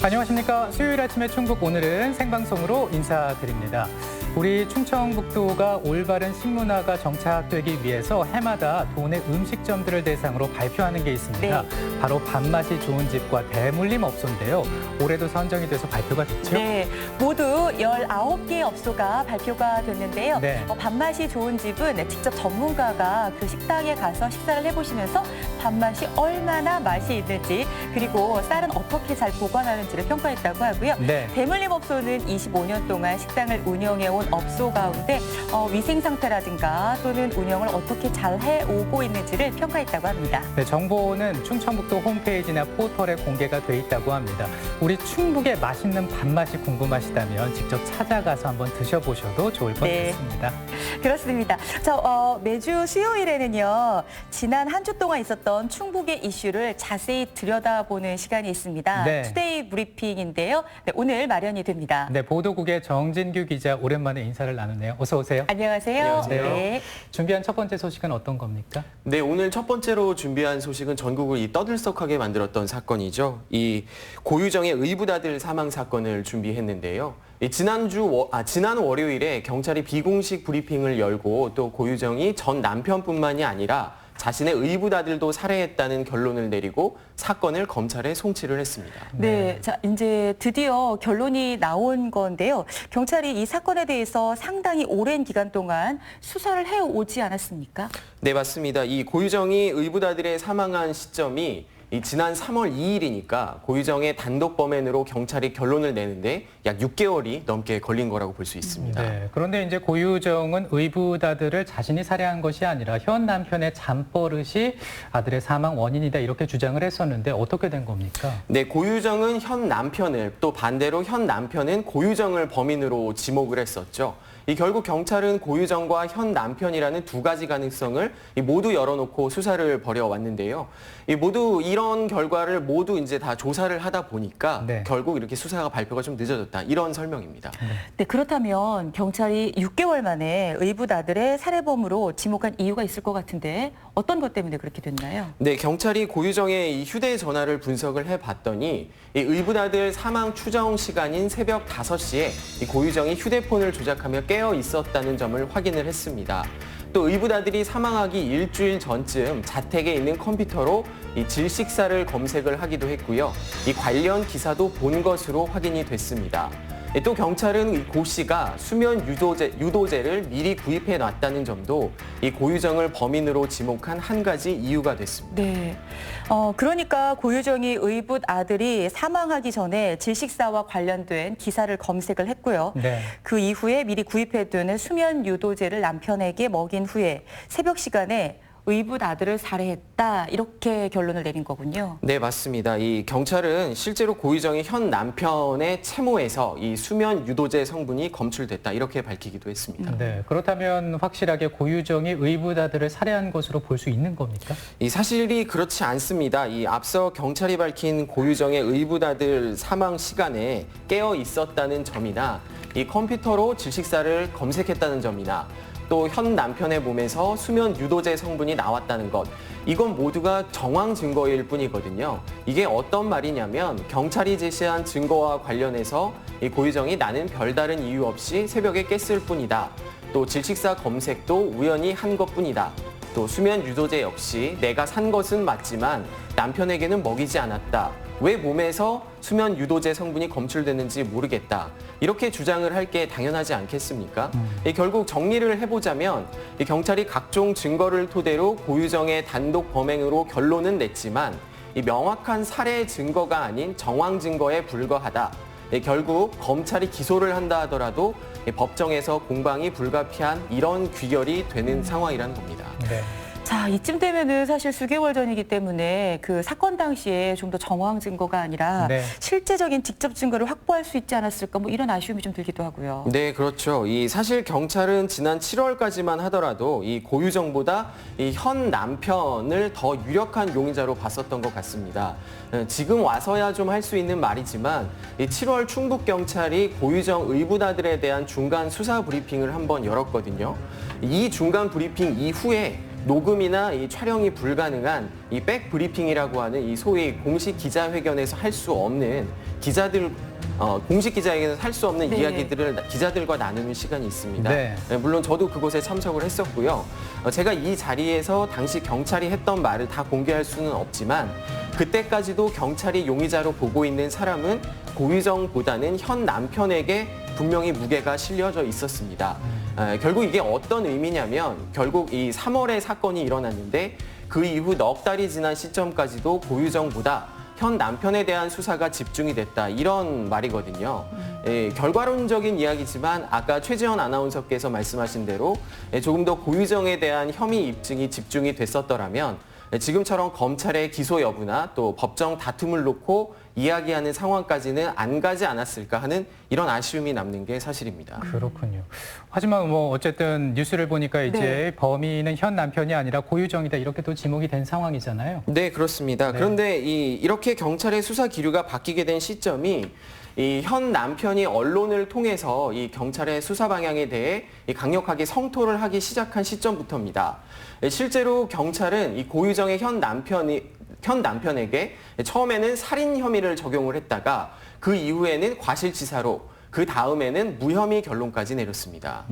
안녕하십니까. 수요일 아침의 충북, 오늘은 생방송으로 인사드립니다. 우리 충청북도가 올바른 식문화가 정착되기 위해서 해마다 도내 음식점들을 대상으로 발표하는 게 있습니다. 네. 바로 밥맛이 좋은 집과 대물림 업소인데요. 올해도 선정이 돼서 발표가 됐죠? 네, 모두 19개의 업소가 발표가 됐는데요. 네. 밥맛이 좋은 집은 직접 전문가가 그 식당에 가서 식사를 해보시면서 밥맛이 얼마나 맛이 있는지, 그리고 쌀은 어떻게 잘 보관하는지를 평가했다고 하고요. 네. 대물림 업소는 25년 동안 식당을 운영해온 업소 가운데 위생 상태라든가 또는 운영을 어떻게 잘 해오고 있는지를 평가했다고 합니다. 네, 정보는 충청북도 홈페이지나 포털에 공개가 돼 있다고 합니다. 우리 충북의 맛있는 밥맛이 궁금하시다면 직접 찾아가서 한번 드셔보셔도 좋을 것 네. 같습니다. 그렇습니다. 자, 매주 수요일에는요, 지난 한 주 동안 있었던 충북의 이슈를 자세히 들여다보는 시간이 있습니다. 네. 투데이 브리핑인데요. 네, 오늘 마련이 됩니다. 네, 보도국의 정진규 기자, 오랜만에 인사를 나누네요. 어서 오세요. 안녕하세요. 안녕하세요. 네. 준비한 첫 번째 소식은 어떤 겁니까? 네, 오늘 첫 번째로 준비한 소식은 전국을 떠들썩하게 만들었던 사건이죠. 이 고유정의 의붓아들 사망 사건을 준비했는데요. 지난 월요일에 경찰이 비공식 브리핑을 열고 또 고유정이 전 남편뿐만이 아니라 자신의 의붓아들도 살해했다는 결론을 내리고 사건을 검찰에 송치를 했습니다. 네, 자, 이제 드디어 결론이 나온 건데요. 경찰이 이 사건에 대해서 상당히 오랜 기간 동안 수사를 해오지 않았습니까? 네, 맞습니다. 이 고유정이 의붓아들의 사망한 시점이 지난 3월 2일이니까 고유정의 단독 범행으로 경찰이 결론을 내는데 약 6개월이 넘게 걸린 거라고 볼 수 있습니다. 네, 그런데 이제 고유정은 의붓아들을 자신이 살해한 것이 아니라 현 남편의 잠버릇이 아들의 사망 원인이다 이렇게 주장을 했었는데 어떻게 된 겁니까? 네, 고유정은 현 남편을, 또 반대로 현 남편은 고유정을 범인으로 지목을 했었죠. 결국 경찰은 고유정과 현 남편이라는 두 가지 가능성을 모두 열어놓고 수사를 벌여왔는데요. 모두 이런 결과를 모두 이제 다 조사를 하다 보니까 네. 결국 이렇게 수사가 발표가 좀 늦어졌다. 이런 설명입니다. 네, 그렇다면 경찰이 6개월 만에 의붓아들의 살해범으로 지목한 이유가 있을 것 같은데 어떤 것 때문에 그렇게 됐나요? 네, 경찰이 고유정의 이 휴대전화를 분석을 해봤더니 이 의붓아들 사망 추정 시간인 새벽 5시에 이 고유정이 휴대폰을 조작하며 깨어 있었다는 점을 확인을 했습니다. 또 의붓아들이 사망하기 일주일 전쯤 자택에 있는 컴퓨터로 이 질식사를 검색을 하기도 했고요. 이 관련 기사도 본 것으로 확인이 됐습니다. 또 경찰은 이 고 씨가 수면 유도제를 미리 구입해 놨다는 점도 이 고유정을 범인으로 지목한 한 가지 이유가 됐습니다. 네. 그러니까 고유정이 의붓 아들이 사망하기 전에 질식사와 관련된 기사를 검색을 했고요. 네. 그 이후에 미리 구입해두는 수면 유도제를 남편에게 먹인 후에 새벽 시간에 의붓 아들을 살해했다 이렇게 결론을 내린 거군요. 네, 맞습니다. 이 경찰은 실제로 고유정이 현 남편의 채모에서 이 수면 유도제 성분이 검출됐다 이렇게 밝히기도 했습니다. 네, 그렇다면 확실하게 고유정이 의붓아들을 살해한 것으로 볼 수 있는 겁니까? 이 사실이 그렇지 않습니다. 앞서 경찰이 밝힌 고유정의 의붓아들 사망 시간에 깨어 있었다는 점이나 이 컴퓨터로 질식사를 검색했다는 점이나 또 현 남편의 몸에서 수면 유도제 성분이 나왔다는 것, 이건 모두가 정황 증거일 뿐이거든요. 이게 어떤 말이냐면 경찰이 제시한 증거와 관련해서 이 고유정이 나는 별다른 이유 없이 새벽에 깼을 뿐이다. 또 질식사 검색도 우연히 한 것뿐이다. 또 수면 유도제 역시 내가 산 것은 맞지만 남편에게는 먹이지 않았다. 왜 몸에서 수면 유도제 성분이 검출됐는지 모르겠다. 이렇게 주장을 할 게 당연하지 않겠습니까? 결국 정리를 해보자면 경찰이 각종 증거를 토대로 고유정의 단독 범행으로 결론은 냈지만 명확한 살해 증거가 아닌 정황 증거에 불과하다. 결국 검찰이 기소를 한다 하더라도 법정에서 공방이 불가피한 이런 귀결이 되는 상황이라는 겁니다. 네. 자, 이쯤 되면은 사실 수개월 전이기 때문에 그 사건 당시에 좀 더 정황 증거가 아니라 네. 실제적인 직접 증거를 확보할 수 있지 않았을까 뭐 이런 아쉬움이 좀 들기도 하고요. 네, 그렇죠. 사실 경찰은 지난 7월까지만 하더라도 이 고유정보다 이 현 남편을 더 유력한 용의자로 봤었던 것 같습니다. 지금 와서야 좀 할 수 있는 말이지만 7월 충북경찰이 고유정 의붓아들에 대한 중간 수사 브리핑을 한번 열었거든요. 이 중간 브리핑 이후에 녹음이나 이 촬영이 불가능한 이 백 브리핑이라고 하는 이 소위 공식 기자회견에서 할 수 없는 기자들 공식 기자에게는 할 수 없는 네. 이야기들을 기자들과 나누는 시간이 있습니다. 네. 물론 저도 그곳에 참석을 했었고요. 제가 이 자리에서 당시 경찰이 했던 말을 다 공개할 수는 없지만 그때까지도 경찰이 용의자로 보고 있는 사람은 고유정보다는 현 남편에게 분명히 무게가 실려져 있었습니다. 결국 이게 어떤 의미냐면 결국 이 3월에 사건이 일어났는데 그 이후 넉 달이 지난 시점까지도 고유정보다 현 남편에 대한 수사가 집중이 됐다 이런 말이거든요. 결과론적인 이야기지만 아까 최지연 아나운서께서 말씀하신 대로 조금 더 고유정에 대한 혐의 입증이 집중이 됐었더라면 지금처럼 검찰의 기소 여부나 또 법정 다툼을 놓고 이야기하는 상황까지는 안 가지 않았을까 하는 이런 아쉬움이 남는 게 사실입니다. 그렇군요. 하지만 뭐 어쨌든 뉴스를 보니까 이제 네. 범인은 현 남편이 아니라 고유정이다 이렇게 또 지목이 된 상황이잖아요. 네, 그렇습니다. 네. 그런데 이렇게 경찰의 수사 기류가 바뀌게 된 시점이 이 현 남편이 언론을 통해서 이 경찰의 수사 방향에 대해 강력하게 성토를 하기 시작한 시점부터입니다. 실제로 경찰은 이 고유정의 현 남편에게 처음에는 살인 혐의를 적용을 했다가 그 이후에는 과실치사로 그 다음에는 무혐의 결론까지 내렸습니다.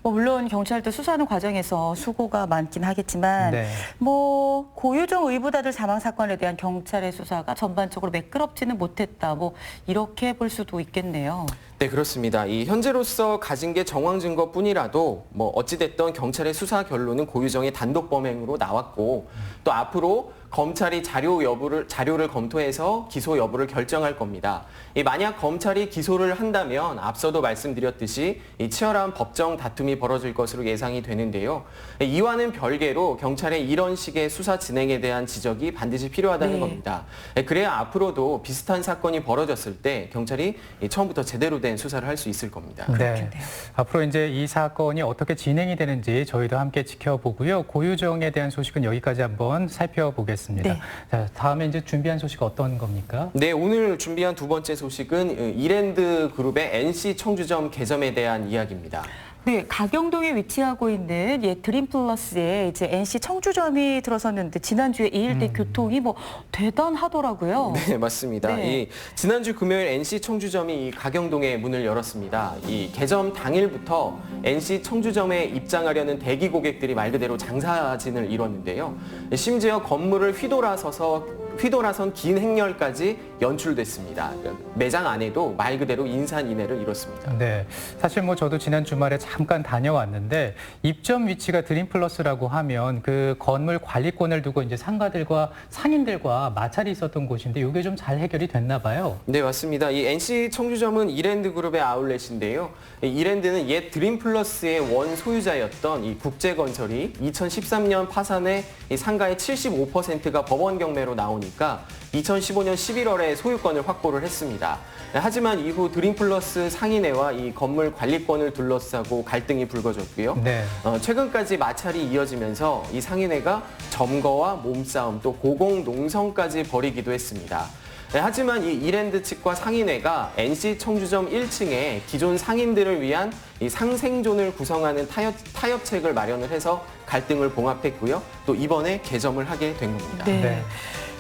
뭐 물론 경찰도 수사하는 과정에서 수고가 많긴 하겠지만 네. 뭐 고유정 의붓아들 사망 사건에 대한 경찰의 수사가 전반적으로 매끄럽지는 못했다. 뭐 이렇게 볼 수도 있겠네요. 네, 그렇습니다. 이 현재로서 가진 게 정황 증거뿐이라도 뭐 어찌됐든 경찰의 수사 결론은 고유정의 단독 범행으로 나왔고 또 앞으로 검찰이 자료를 검토해서 기소 여부를 결정할 겁니다. 만약 검찰이 기소를 한다면 앞서도 말씀드렸듯이 치열한 법정 다툼이 벌어질 것으로 예상이 되는데요. 이와는 별개로 경찰의 이런 식의 수사 진행에 대한 지적이 반드시 필요하다는 네. 겁니다. 그래야 앞으로도 비슷한 사건이 벌어졌을 때 경찰이 처음부터 제대로 된 수사를 할 수 있을 겁니다. 네. 앞으로 이제 이 사건이 어떻게 진행이 되는지 저희도 함께 지켜보고요. 고유정에 대한 소식은 여기까지 한번 살펴보겠습니다. 네. 자, 다음에 이제 준비한 소식 어떤 겁니까? 네, 오늘 준비한 두 번째 소식은 이랜드 그룹의 NC 청주점 개점에 대한 이야기입니다. 네, 가경동에 위치하고 있는 드림플러스에 이제 NC 청주점이 들어섰는데 지난주에 이 일대 교통이 뭐 대단하더라고요. 네, 맞습니다. 네. 지난주 금요일 NC 청주점이 이 가경동에 문을 열었습니다. 이 개점 당일부터 NC 청주점에 입장하려는 대기 고객들이 말 그대로 장사진을 이뤘는데요. 심지어 건물을 휘돌아선 긴 행렬까지 연출됐습니다. 매장 안에도 말 그대로 인산인해를 이뤘습니다. 네, 사실 뭐 저도 지난 주말에 잠깐 다녀왔는데 입점 위치가 드림플러스라고 하면 그 건물 관리권을 두고 이제 상가들과 상인들과 마찰이 있었던 곳인데 이게 좀 잘 해결이 됐나 봐요. 네, 맞습니다. 이 NC 청주점은 이랜드 그룹의 아울렛인데요. 이랜드는 옛 드림플러스의 원 소유자였던 이 국제건설이 2013년 파산에 이 상가의 75%가 법원 경매로 나오니까 2015년 11월에 소유권을 확보를 했습니다. 하지만 이후 드림플러스 상인회와 이 건물 관리권을 둘러싸고 갈등이 불거졌고요. 네. 최근까지 마찰이 이어지면서 이 상인회가 점거와 몸싸움 또 고공농성까지 벌이기도 했습니다. 하지만 이 이랜드 측과 상인회가 NC 청주점 1층에 기존 상인들을 위한 이 상생존을 구성하는 타협책을 마련을 해서 갈등을 봉합했고요. 또 이번에 개점을 하게 된 겁니다. 네. 네.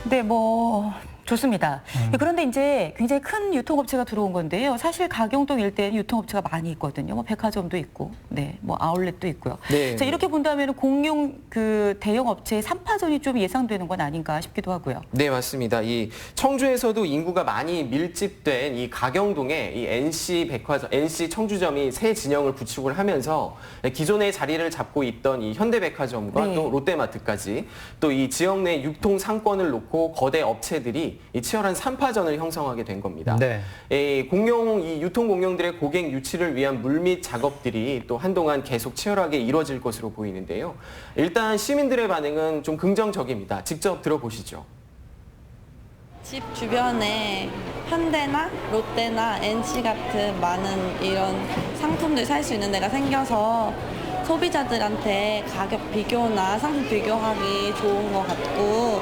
네, 뭐 좋습니다. 그런데 이제 굉장히 큰 유통업체가 들어온 건데요. 사실 가경동 일대에는 유통업체가 많이 있거든요. 뭐 백화점도 있고, 네, 뭐 아울렛도 있고요. 네. 자, 이렇게 본다면 공용 그 대형 업체의 3파전이 좀 예상되는 건 아닌가 싶기도 하고요. 네, 맞습니다. 이 청주에서도 인구가 많이 밀집된 이 가경동에 이 NC 청주점이 새 진영을 구축을 하면서 기존의 자리를 잡고 있던 이 현대백화점과 네. 또 롯데마트까지 또 이 지역 내 유통 상권을 놓고 거대 업체들이 이 치열한 3파전을 형성하게 된 겁니다. 네. 이 유통 공룡들의 고객 유치를 위한 물밑 작업들이 또 한동안 계속 치열하게 이루어질 것으로 보이는데요. 일단 시민들의 반응은 좀 긍정적입니다. 직접 들어보시죠. 집 주변에 현대나 롯데나 NC 같은 많은 이런 상품들 살 수 있는 데가 생겨서 소비자들한테 가격 비교나 상품 비교하기 좋은 것 같고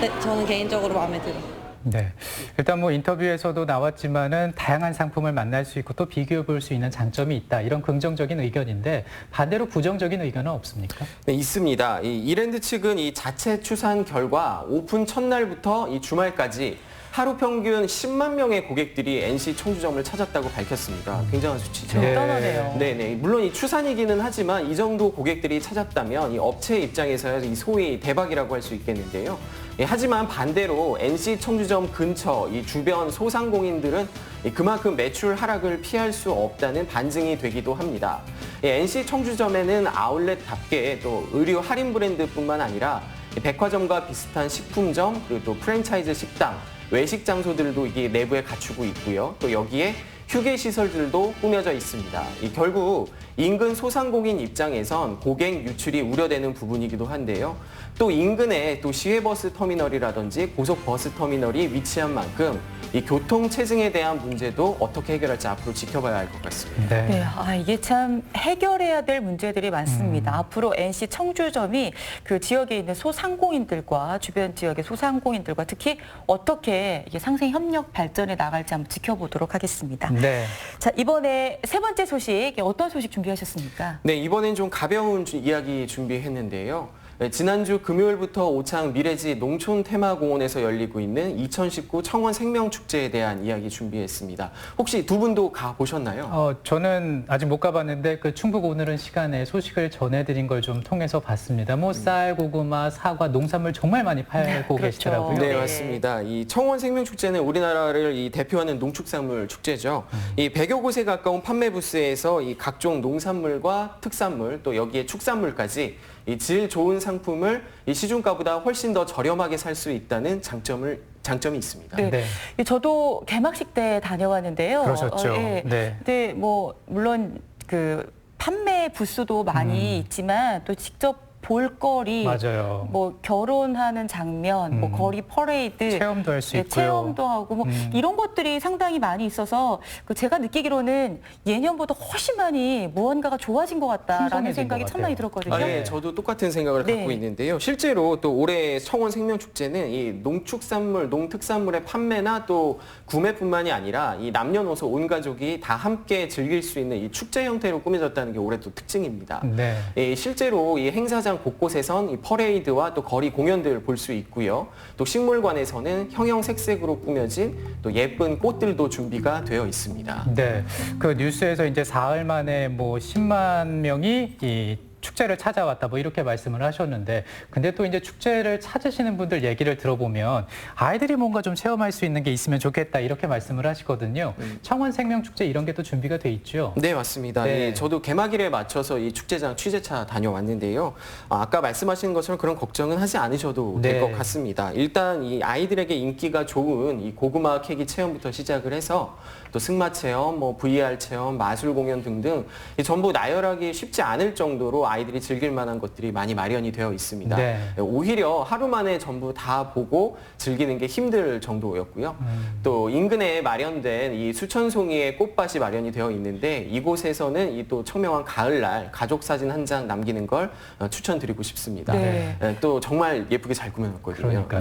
네, 저는 개인적으로 마음에 들어요. 네. 일단 뭐 인터뷰에서도 나왔지만은 다양한 상품을 만날 수 있고 또 비교해 볼 수 있는 장점이 있다. 이런 긍정적인 의견인데 반대로 부정적인 의견은 없습니까? 네, 있습니다. 이 이랜드 측은 이 자체 추산 결과 오픈 첫날부터 이 주말까지 하루 평균 10만 명의 고객들이 NC 청주점을 찾았다고 밝혔습니다. 굉장한 수치죠. 네. 대단하네요. 네네. 물론 이 추산이기는 하지만 이 정도 고객들이 찾았다면 이 업체 입장에서야 이 소위 대박이라고 할 수 있겠는데요. 예, 하지만 반대로 NC 청주점 근처 이 주변 소상공인들은 그만큼 매출 하락을 피할 수 없다는 반증이 되기도 합니다. NC 청주점에는 아울렛답게 또 의류 할인 브랜드뿐만 아니라 백화점과 비슷한 식품점 그리고 또 프랜차이즈 식당, 외식 장소들도 이게 내부에 갖추고 있고요. 또 여기에 휴게 시설들도 꾸며져 있습니다. 결국 인근 소상공인 입장에선 고객 유출이 우려되는 부분이기도 한데요. 또 인근에 또 시외버스 터미널이라든지 고속버스 터미널이 위치한 만큼 이 교통 체증에 대한 문제도 어떻게 해결할지 앞으로 지켜봐야 할 것 같습니다. 네. 네, 이게 참 해결해야 될 문제들이 많습니다. 앞으로 NC 청주점이 그 지역에 있는 소상공인들과 주변 지역의 소상공인들과 특히 어떻게 이게 상생 협력 발전에 나갈지 한번 지켜보도록 하겠습니다. 네. 자, 이번에 세 번째 소식 어떤 소식 준비하셨습니까? 네, 이번엔 좀 가벼운 이야기 준비했는데요. 네, 지난주 금요일부터 오창 미래지 농촌 테마공원에서 열리고 있는 2019 청원 생명축제에 대한 이야기 준비했습니다. 혹시 두 분도 가보셨나요? 저는 아직 못 가봤는데 그 충북 오늘은 시간에 소식을 전해드린 걸 좀 통해서 봤습니다. 뭐 쌀, 고구마, 사과, 농산물 정말 많이 팔고 그렇죠. 계시더라고요. 네, 네. 맞습니다. 이 청원 생명축제는 우리나라를 대표하는 농축산물 축제죠. 이 100여 곳에 가까운 판매 부스에서 이 각종 농산물과 특산물 또 여기에 축산물까지 이 질 좋은 상품을 이 시중가보다 훨씬 더 저렴하게 살 수 있다는 장점이 있습니다. 네. 네. 저도 개막식 때 다녀왔는데요. 그러셨죠. 예. 네. 근데 뭐 물론 그 판매 부스도 많이 있지만 또 직접 볼거리, 맞아요. 뭐 결혼하는 장면, 뭐 거리 퍼레이드, 체험도 할 수 네, 있고요. 체험도 하고 뭐 이런 것들이 상당히 많이 있어서 그 제가 느끼기로는 예년보다 훨씬 많이 무언가가 좋아진 것 같다라는 풍성해진 생각이 것 참 많이 같아요. 들었거든요. 네, 저도 똑같은 생각을 네. 갖고 있는데요. 실제로 또 올해 청원 생명축제는 이 농축산물, 농특산물의 판매나 또 구매뿐만이 아니라 이 남녀노소 온 가족이 다 함께 즐길 수 있는 이 축제 형태로 꾸며졌다는 게 올해 또 특징입니다. 네. 실제로 이 행사장 곳곳에선 이 퍼레이드와 또 거리 공연들 볼 수 있고요. 또 식물관에서는 형형색색으로 꾸며진 또 예쁜 꽃들도 준비가 되어 있습니다. 네. 그 뉴스에서 이제 사흘 만에 뭐 10만 명이 이 축제를 찾아왔다 뭐 이렇게 말씀을 하셨는데 근데 또 이제 축제를 찾으시는 분들 얘기를 들어보면 아이들이 뭔가 좀 체험할 수 있는 게 있으면 좋겠다 이렇게 말씀을 하시거든요. 청원 생명축제 이런 게 또 준비가 돼 있죠. 네, 맞습니다. 네. 예, 저도 개막일에 맞춰서 이 축제장 취재차 다녀왔는데요. 아까 말씀하신 것처럼 그런 걱정은 하지 않으셔도 될 네. 것 같습니다. 일단 이 아이들에게 인기가 좋은 이 고구마 캐기 체험부터 시작을 해서 또 승마 체험, 뭐 VR 체험, 마술 공연 등등 전부 나열하기 쉽지 않을 정도로 아이들이 즐길 만한 것들이 많이 마련이 되어 있습니다. 네. 오히려 하루 만에 전부 다 보고 즐기는 게 힘들 정도였고요. 또 인근에 마련된 이 수천 송이의 꽃밭이 마련이 되어 있는데 이곳에서는 이 또 청명한 가을날 가족 사진 한 장 남기는 걸 추천드리고 싶습니다. 네. 또 정말 예쁘게 잘 꾸며놨거든요. 그러니까요.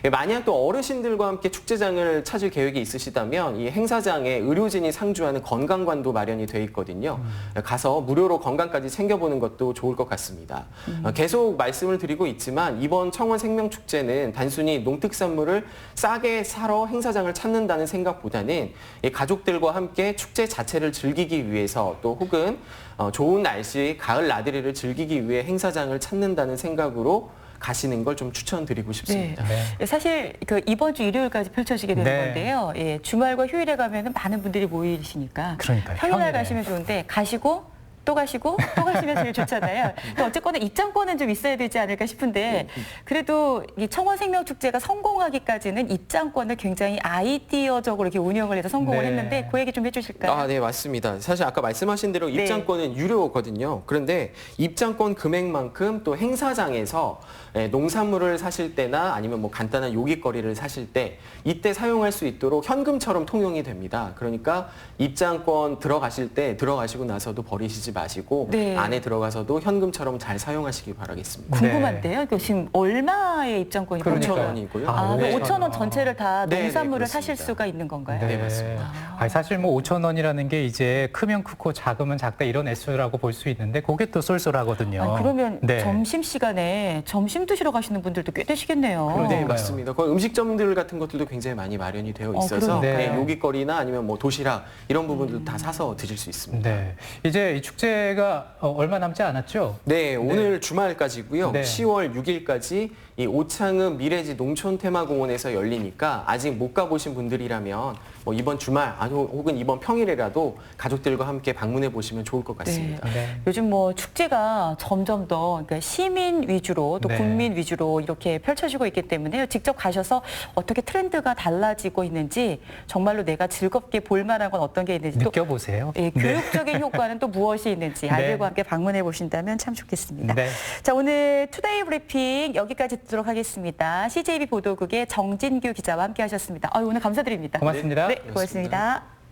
네. 만약 또 어르신들과 함께 축제장을 찾을 계획이 있으시다면 이 행사장에 의료진이 상주하는 건강관도 마련이 되어 있거든요. 가서 무료로 건강까지 챙겨보는 것도 좋을 것 같습니다. 계속 말씀을 드리고 있지만 이번 청원 생명축제는 단순히 농특산물을 싸게 사러 행사장을 찾는다는 생각보다는 이 가족들과 함께 축제 자체를 즐기기 위해서 또 혹은 좋은 날씨, 가을 나들이를 즐기기 위해 행사장을 찾는다는 생각으로 가시는 걸 좀 추천드리고 싶습니다. 네. 사실 그 이번 주 일요일까지 펼쳐지게 되는 네. 건데요. 예, 주말과 휴일에 가면은 많은 분들이 모이시니까 그러니까요. 평일날 평일에. 가시면 좋은데 가시고 또 가시고 또 가시면 제일 좋잖아요. 그러니까 어쨌거나 입장권은 좀 있어야 되지 않을까 싶은데 그래도 이 청원 생명축제가 성공하기까지는 입장권을 굉장히 아이디어적으로 이렇게 운영을 해서 성공을 네. 했는데 그 얘기 좀 해주실까요? 네, 맞습니다. 사실 아까 말씀하신 대로 네. 입장권은 유료거든요. 그런데 입장권 금액만큼 또 행사장에서 농산물을 사실 때나 아니면 뭐 간단한 요깃거리를 사실 때 이때 사용할 수 있도록 현금처럼 통용이 됩니다. 그러니까 입장권 들어가실 때 들어가시고 나서도 버리시지 마시고 네. 안에 들어가서도 현금처럼 잘 사용하시기 바라겠습니다. 궁금한데요. 그 지금 얼마의 입장권이 그러니까요. 5,000원이고요. 아, 네. 5천 원 전체를 다 네, 네, 농산물을 사실 그렇습니다. 수가 있는 건가요? 네, 맞습니다. 아니, 사실 뭐 5천 원이라는 게 이제 크면 크고 작으면 작다 이런 액수라고 볼 수 있는데 그게 또 쏠쏠하거든요. 아니, 그러면 네. 점심 시간에 점심 드시러 가시는 분들도 꽤 되시겠네요. 네, 그러니까요. 맞습니다. 거기 음식점들 같은 것들도 굉장히 많이 마련이 되어 있어서 그러니까요. 네, 요깃거리나 아니면 뭐 도시락 이런 부분들 다 사서 드실 수 있습니다. 네. 이제 이 축제가 얼마 남지 않았죠? 네, 오늘 주말까지고요. 네. 10월 6일까지 이 오창읍 미래지 농촌테마공원에서 열리니까 아직 못 가보신 분들이라면 뭐 이번 주말 혹은 이번 평일에라도 가족들과 함께 방문해 보시면 좋을 것 같습니다. 네. 요즘 뭐 축제가 점점 더 그러니까 시민 위주로 또 네. 국민 위주로 이렇게 펼쳐지고 있기 때문에 직접 가셔서 어떻게 트렌드가 달라지고 있는지 정말로 내가 즐겁게 볼 만한 건 어떤 게 있는지 또 느껴보세요. 예, 네. 교육적인 효과는 또 무엇이 있는지 아이들과 함께 방문해 보신다면 참 좋겠습니다. 네. 자, 오늘 투데이 브리핑 여기까지 듣도록 하겠습니다. CJB 보도국의 정진규 기자와 함께 하셨습니다. 오늘 감사드립니다. 고맙습니다. 네, 고맙습니다.